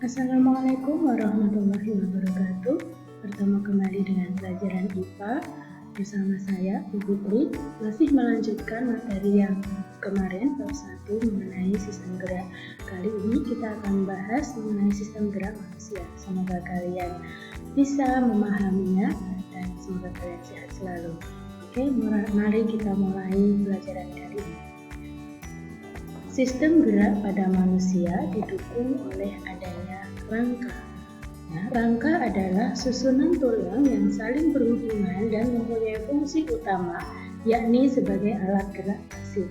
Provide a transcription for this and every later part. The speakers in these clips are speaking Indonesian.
Assalamualaikum warahmatullahi wabarakatuh. Bertemu kembali dengan pelajaran IPA bersama saya, Bu Putri, masih melanjutkan materi yang kemarin, bab 1 mengenai sistem gerak. Kali ini kita akan bahas mengenai sistem gerak manusia. Semoga kalian bisa memahaminya dan semoga kalian sehat selalu. Oke, mari kita mulai pelajaran kali ini. Sistem gerak pada manusia didukung oleh adanya rangka. Nah, rangka adalah susunan tulang yang saling berhubungan dan mempunyai fungsi utama, yakni sebagai alat gerak pasif.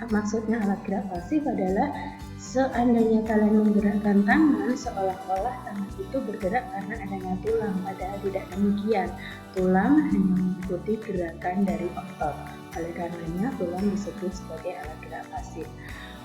Maksudnya alat gerak pasif adalah seandainya kalian menggerakkan tangan, seolah-olah tangan itu bergerak karena adanya tulang, padahal tidak demikian. Tulang hanya mengikuti gerakan dari otot. Oleh karenanya, tulang disebut sebagai alat gerak pasif.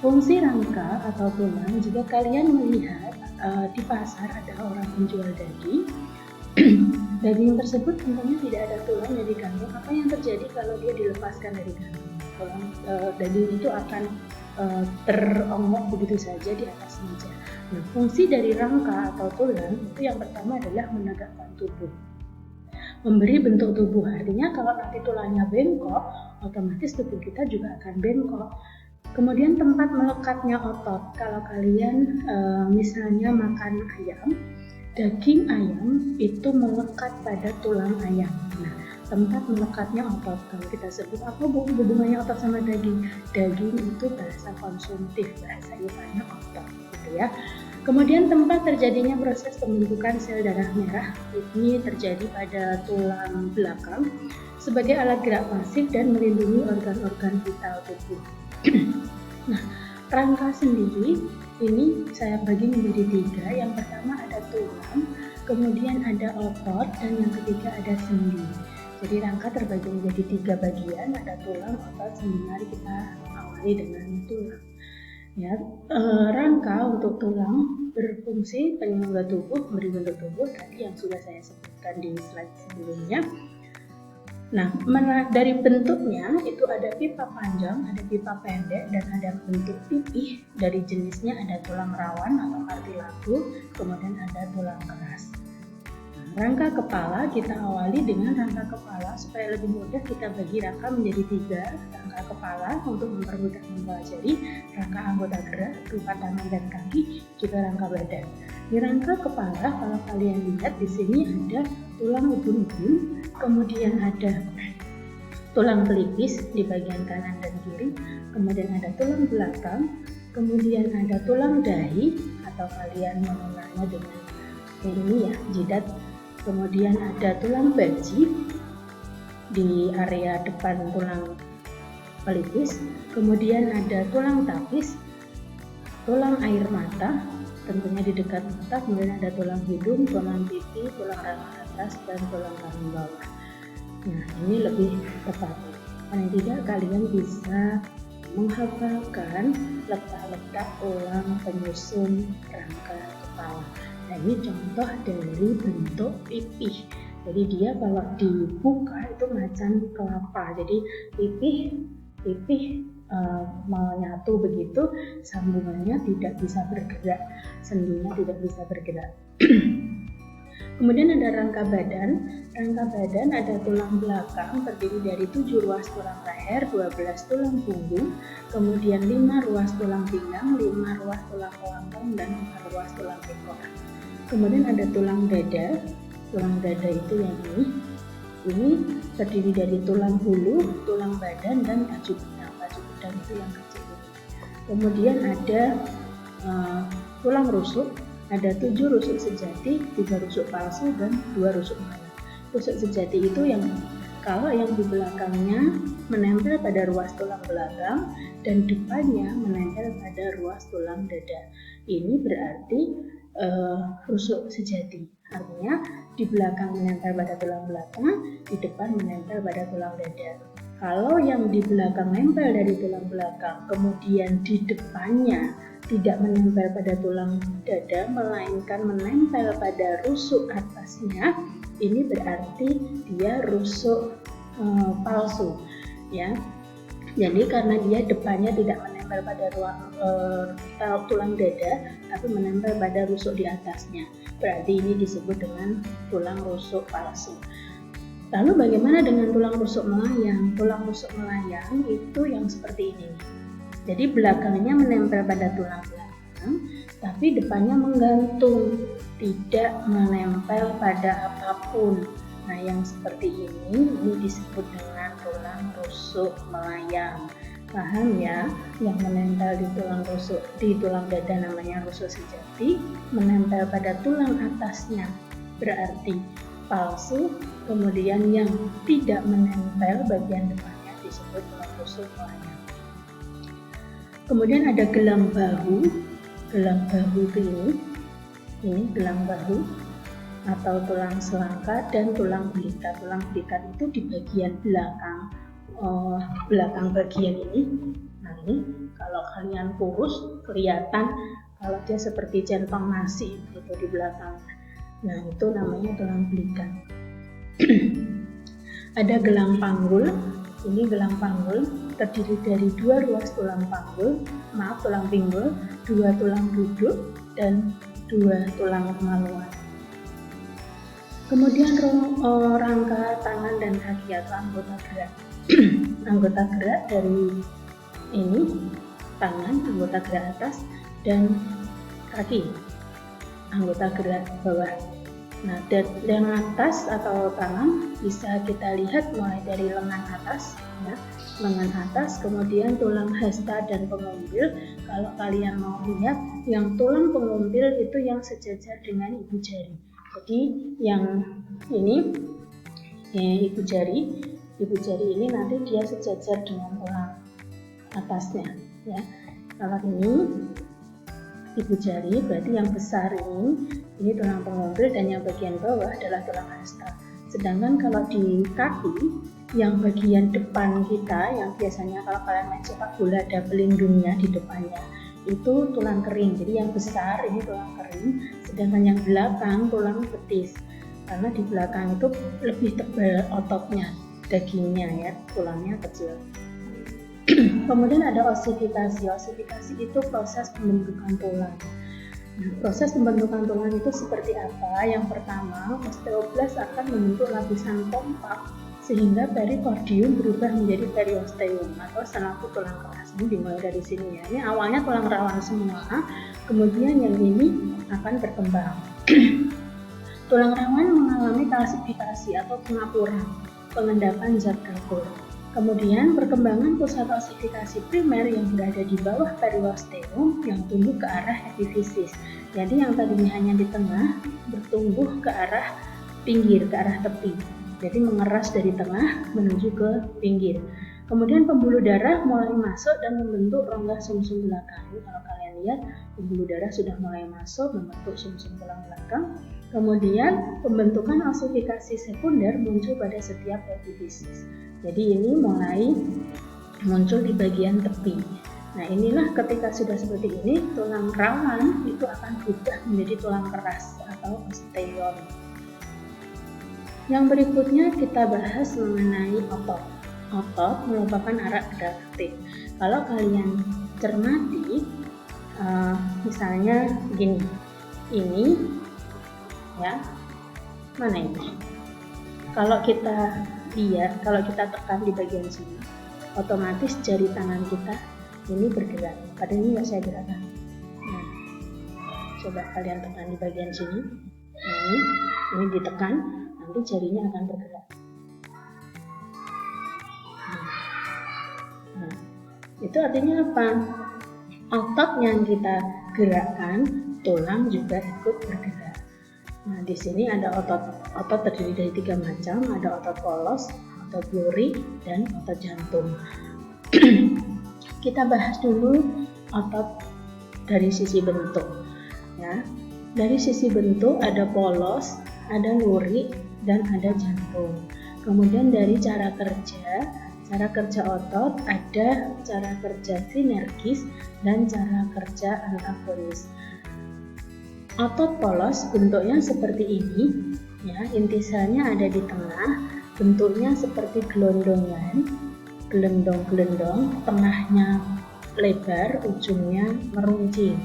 Fungsi rangka atau tulang, jika kalian melihat di pasar ada orang menjual daging, daging tersebut tentunya tidak ada tulang dari kandung. Apa yang terjadi kalau dia dilepaskan dari kandung? Daging itu akan terongok begitu saja di atas meja. Nah, fungsi dari rangka atau tulang itu yang pertama adalah menegakkan tubuh, memberi bentuk tubuh. Artinya kalau nanti tulangnya bengkok, otomatis tubuh kita juga akan bengkok. Kemudian tempat melekatnya otot. Kalau kalian misalnya makan ayam, daging ayam itu melekat pada tulang ayam. Nah, tempat melekatnya otot. Kalau kita sebut apa hubungannya otot sama daging? Daging itu bahasa konsumtif, bahasa IPA-nya otot, gitu ya. Kemudian tempat terjadinya proses pembentukan sel darah merah ini terjadi pada tulang belakang sebagai alat gerak pasif dan melindungi organ-organ vital tubuh. Nah, rangka sendiri ini saya bagi menjadi 3. Yang pertama ada tulang, kemudian ada otot, dan yang ketiga ada sendi. Jadi rangka terbagi menjadi 3 bagian, ada tulang, otot, sendi. Mari kita awali dengan tulang. Ya, rangka untuk tulang berfungsi penyangga tubuh, memberi bentuk tubuh tadi yang sudah saya sebutkan di slide sebelumnya. Nah, dari bentuknya itu ada pipa panjang, ada pipa pendek, dan ada bentuk pipih. Dari jenisnya ada tulang rawan atau kartilago, kemudian ada tulang keras. Nah, rangka kepala kita awali dengan rangka kepala supaya lebih mudah kita bagi rangka menjadi 3. Rangka kepala untuk mempermudah mempelajari, rangka anggota gerak berupa tangan dan kaki, juga rangka badan. Di rangka kepala kalau kalian lihat di sini ada tulang ubun-ubun, kemudian ada tulang pelipis di bagian kanan dan kiri, kemudian ada tulang belakang, kemudian ada tulang dahi atau kalian mengenalnya dengan ini ya, jidat, kemudian ada tulang baji di area depan tulang pelipis, kemudian ada tulang tapis, tulang air mata tentunya di dekat mata, kemudian ada tulang hidung, tulang pipi, tulang rahang atas, dan tulang rahang bawah. Nah, ini lebih tepat. Paling tidak kalian bisa menghafalkan letak-letak tulang penyusun rangka kepala. Nah, ini contoh dari bentuk pipih. Jadi dia kalau dibuka itu macam kelapa. Jadi pipih menyatu begitu, sambungannya tidak bisa bergerak, sendinya tidak bisa bergerak. Kemudian ada rangka badan. Rangka badan ada tulang belakang terdiri dari 7 ruas tulang leher, 12 tulang punggung, kemudian 5 ruas tulang pinggang, 5 ruas tulang kelangkang, dan 4 ruas tulang ekor. Kemudian ada tulang dada. Tulang dada itu yang ini terdiri dari tulang hulu, tulang badan, dan baju dan itu yang kecil. Kemudian ada tulang rusuk, ada 7 rusuk sejati, 3 rusuk palsu, dan 2 rusuk malam. Rusuk sejati itu yang kalau yang di belakangnya menempel pada ruas tulang belakang dan depannya menempel pada ruas tulang dada. Ini berarti rusuk sejati. Artinya di belakang menempel pada tulang belakang, di depan menempel pada tulang dada. Kalau yang di belakang nempel dari tulang belakang, kemudian di depannya tidak menempel pada tulang dada, melainkan menempel pada rusuk atasnya, ini berarti dia rusuk palsu, ya. Jadi karena dia depannya tidak menempel menempel pada tulang dada, tapi menempel pada rusuk di atasnya. Berarti ini disebut dengan tulang rusuk palsu. Lalu bagaimana dengan tulang rusuk melayang? Tulang rusuk melayang itu yang seperti ini. Jadi belakangnya menempel pada tulang belakang, tapi depannya menggantung, tidak menempel pada apapun. Nah, yang seperti ini disebut dengan tulang rusuk melayang. Paham ya? Yang menempel di tulang rusuk, di tulang dada namanya rusuk sejati, menempel pada tulang atasnya berarti palsu, kemudian yang tidak menempel bagian depannya disebut tulang rusuk melayang. Kemudian ada gelang bahu. Gelang bahu ini gelang bahu atau tulang selangka dan tulang belikat. Tulang belikat itu di bagian belakang bagian ini. Nah, ini kalau kalian kurus kelihatan kalau dia seperti centong nasi gitu di belakang. Nah, itu namanya tulang belikat. Ada gelang panggul. Ini gelang panggul terdiri dari 2 ruas tulang pinggul, 2 tulang duduk dan 2 tulang kemaluan. Kemudian rangka tangan dan kaki atau anggota gerak. Anggota gerak dari ini tangan, anggota gerak atas, dan kaki, anggota gerak bawah. Nah, yang atas atau tangan bisa kita lihat mulai dari lengan atas, ya, lengan atas, kemudian tulang hasta dan pengumbil. Kalau kalian mau lihat, yang tulang pengumbil itu yang sejajar dengan ibu jari. Jadi yang ini ibu jari ini nanti dia sejajar dengan tulang atasnya, ya. Kalau ini ibu jari berarti yang besar ini tulang pengumbil dan yang bagian bawah adalah tulang hasta. Sedangkan kalau di kaki, yang bagian depan kita yang biasanya kalau kalian main sepak bola ada pelindungnya di depannya, itu tulang kering. Jadi yang besar ini tulang kering, sedangkan yang belakang tulang betis. Karena di belakang itu lebih tebal ototnya, dagingnya, ya, tulangnya kecil. Kemudian ada osifikasi. Osifikasi itu proses pembentukan tulang. Nah, proses pembentukan tulang itu seperti apa? Yang pertama, osteoblas akan membentuk lapisan kompak sehingga perikordium berubah menjadi periosteum atau senapu tulang keras. Ini dimulai dari sini, ya. Ini awalnya tulang rawan semua, kemudian yang ini akan berkembang. Tulang rawan mengalami kalsifikasi atau pengapuran, pengendapan zat kapur. Kemudian perkembangan pusat osifikasi primer yang berada di bawah periosteum yang tumbuh ke arah epifisis. Jadi yang tadinya hanya di tengah bertumbuh ke arah pinggir, ke arah tepi. Jadi mengeras dari tengah menuju ke pinggir. Kemudian pembuluh darah mulai masuk dan membentuk rongga sumsum belakang. Ini kalau kalian lihat, pembuluh darah sudah mulai masuk membentuk sumsum tulang belakang. Kemudian pembentukan osifikasi sekunder muncul pada setiap epifisis. Jadi ini mulai muncul di bagian tepi. Nah, inilah ketika sudah seperti ini, tulang rawan itu akan berubah menjadi tulang keras atau osteon. Yang berikutnya kita bahas mengenai otot. Otot merupakan alat gerak aktif. Kalau kalian cermati, misalnya gini, ini, ya, mana ini? Kalau kita lihat, kalau kita tekan di bagian sini, otomatis jari tangan kita ini bergerak. Padahal ini nggak saya gerakan. Nah, coba kalian tekan di bagian sini. Nah, ini ditekan, nanti jarinya akan bergerak. Nah, itu artinya apa? Otot yang kita gerakkan, tulang juga ikut bergerak. Nah, di sini ada otot terdiri dari 3 macam, ada otot polos, otot luri, dan otot jantung. Kita bahas dulu otot dari sisi bentuk, ya. Dari sisi bentuk ada polos, ada luri, dan ada jantung. Kemudian dari cara kerja otot ada cara kerja sinergis dan cara kerja antagonis. Otot polos bentuknya seperti ini, ya, inti selnya ada di tengah, bentuknya seperti gelondongan, gelendong-gelendong, tengahnya lebar, ujungnya meruncing.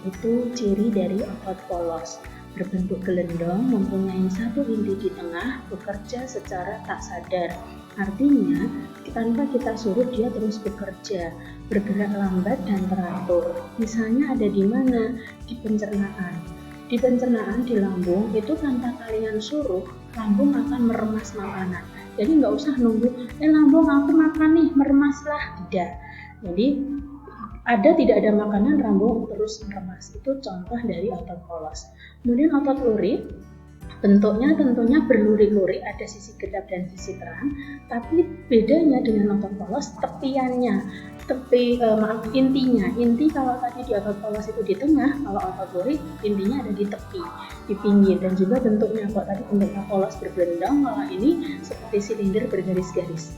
Itu ciri dari otot polos. Berbentuk gelendong, mempunyai satu inti di tengah, bekerja secara tak sadar. Artinya, tanpa kita suruh dia terus bekerja, bergerak lambat dan teratur. Misalnya ada di mana? Di pencernaan. Di pencernaan di lambung itu tanpa kalian suruh, lambung akan meremas makanan. Jadi nggak usah nunggu, lambung aku makan nih, meremaslah. Tidak. Jadi tidak ada makanan, lambung terus meremas. Itu contoh dari otot polos. Kemudian otot lurik, bentuknya tentunya berlurik-lurik, ada sisi gelap dan sisi terang. Tapi bedanya dengan otot polos, intinya. Inti kalau tadi di otot polos itu di tengah, kalau otot lurik intinya ada di tepi, di pinggir. Dan juga bentuknya, kok tadi bentuknya polos bergelendang, kalau ini seperti silinder bergaris-garis.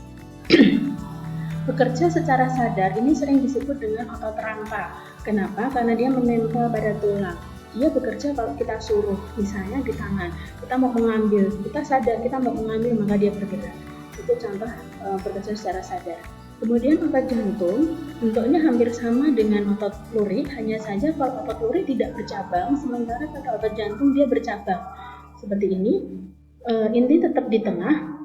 Bekerja secara sadar ini sering disebut dengan otot rangka. Kenapa? Karena dia menempel pada tulang. Dia bekerja kalau kita suruh, misalnya di tangan. Kita mau mengambil, kita sadar kita mau mengambil, maka dia bergerak. Itu contoh bekerja secara sadar. Kemudian otot jantung, bentuknya hampir sama dengan otot lurik, hanya saja kalau otot lurik tidak bercabang, sementara pada otot jantung dia bercabang. Seperti ini, inti tetap di tengah.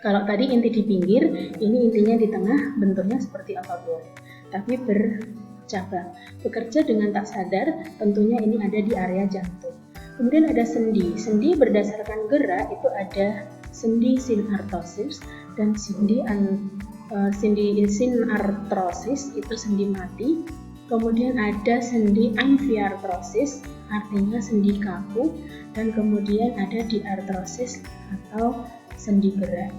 Kalau tadi inti di pinggir, ini intinya di tengah, bentuknya seperti otot lurik, tapi bercabang. Bekerja dengan tak sadar, tentunya ini ada di area jantung. Kemudian ada sendi. Sendi berdasarkan gerak itu ada sendi sinartrosis dan sendi sinartrosis, itu sendi mati. Kemudian ada sendi amfiartrosis, artinya sendi kaku, dan kemudian ada diartrosis atau sendi gerak.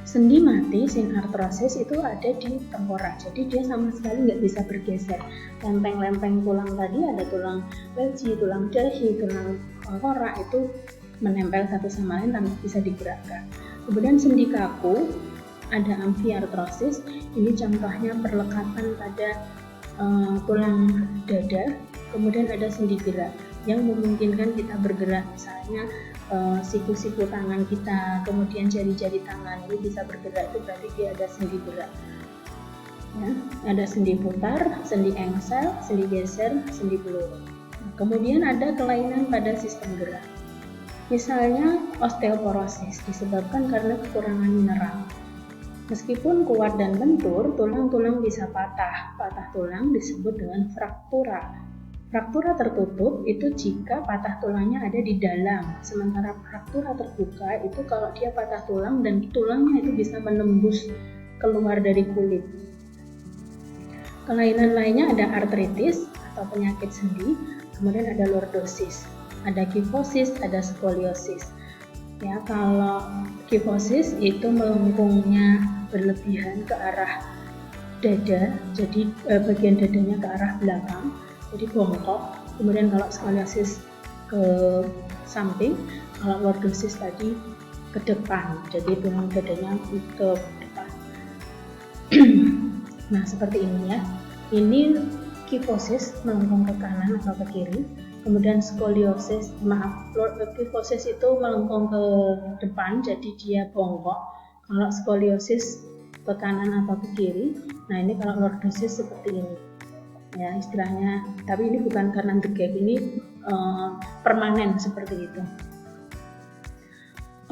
Sendi mati, sinartrosis, itu ada di tengkorak, jadi dia sama sekali nggak bisa bergeser. Lempeng-lempeng tulang tadi, ada tulang belji, tulang dahi, tulang tengkorak, itu menempel satu sama lain tanpa bisa digerakkan. Kemudian sendi kaku, ada amfiartrosis, ini contohnya perlekatan pada tulang dada. Kemudian ada sendi gerak yang memungkinkan kita bergerak, misalnya siku-siku tangan kita, kemudian jari-jari tangan ini bisa bergerak, itu berarti dia ada sendi gerak. Ya, ada sendi putar, sendi engsel, sendi geser, sendi peluru. Kemudian ada kelainan pada sistem gerak. Misalnya osteoporosis disebabkan karena kekurangan mineral. Meskipun kuat dan lentur, tulang-tulang bisa patah. Patah tulang disebut dengan fraktura. Fraktura tertutup itu jika patah tulangnya ada di dalam, sementara fraktura terbuka itu kalau dia patah tulang dan tulangnya itu bisa menembus keluar dari kulit. Kelainan lainnya ada artritis atau penyakit sendi, kemudian ada lordosis, ada kifosis, ada skoliosis. Ya, kalau kifosis itu melengkungnya berlebihan ke arah dada, jadi bagian dadanya ke arah belakang, jadi bongkok. Kemudian kalau skoliosis ke samping, kalau lordosis tadi ke depan, jadi tulang dadanya ke depan. Nah, seperti ini ya. Ini kifosis melengkung ke kanan atau ke kiri. Kemudian skoliosis, kifosis itu melengkung ke depan, jadi dia bongkok. Kalau skoliosis ke kanan atau ke kiri. Nah, ini kalau lordosis seperti ini. Ya, istilahnya, tapi ini bukan karena the gap, ini permanen seperti itu.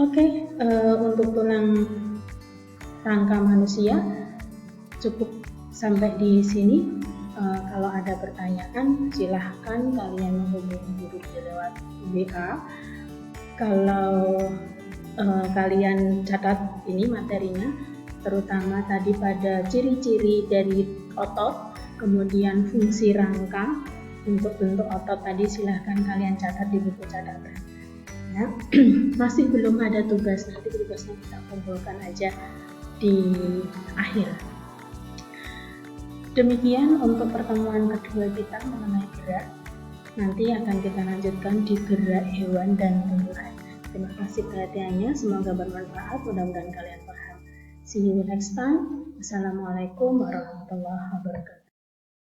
Oke, untuk tulang rangka manusia cukup sampai di sini. Kalau ada pertanyaan silahkan kalian menghubungi guru lewat WA. Kalau kalian catat ini materinya, terutama tadi pada ciri-ciri dari otot, kemudian fungsi rangka, untuk bentuk otot tadi silahkan kalian catat di buku catatan. Ya. Masih belum ada tugas, nanti tugasnya kita kumpulkan aja di akhir. Demikian untuk pertemuan kedua kita mengenai gerak. Nanti akan kita lanjutkan di gerak hewan dan tumbuhan. Terima kasih perhatiannya, semoga bermanfaat, mudah-mudahan kalian paham. See you next time. Wassalamualaikum warahmatullahi wabarakatuh.